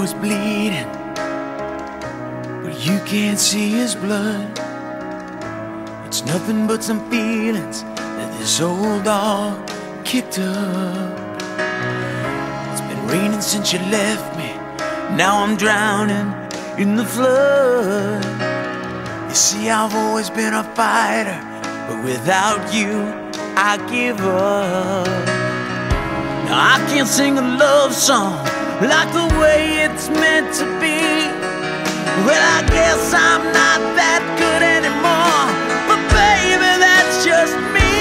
was bleeding, but you can't see his blood. It's nothing but some feelings that this old dog kicked up. It's been raining since you left me, now I'm drowning in the flood. You see, I've always been a fighter, but without you, I give up. Now I can't sing a love song like the way it's meant to be. Well, I guess I'm not that good anymore, but baby, that's just me.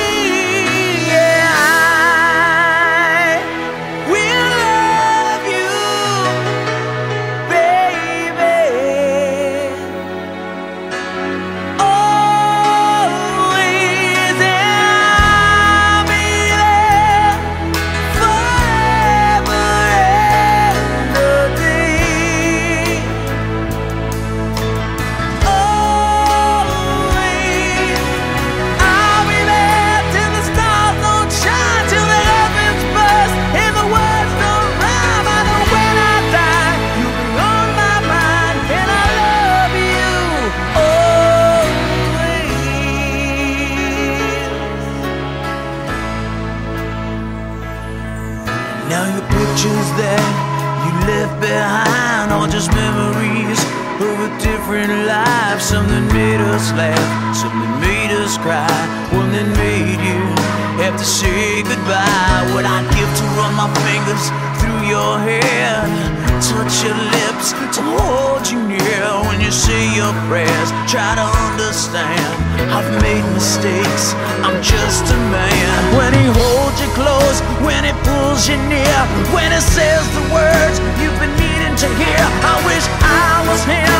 Yeah, I will love you, baby, always, and I'll be there forever and a day. Always, I'll be there till the stars don't shine, till the heavens burst and the words don't rhyme. I know when I die, you'll be on my mind, and I love you always. Now your pictures that you left behind are just memories of a different life. Something made us laugh, something made us cry, one that made you have to say goodbye. What I'd give to run my fingers through your hair, touch your lips, to hold you near when you say your prayers. Try to understand, I've made mistakes, I'm just a man. When he holds you close, when he pulls you near, when he says the words you've been needing to hear, I wish I was him.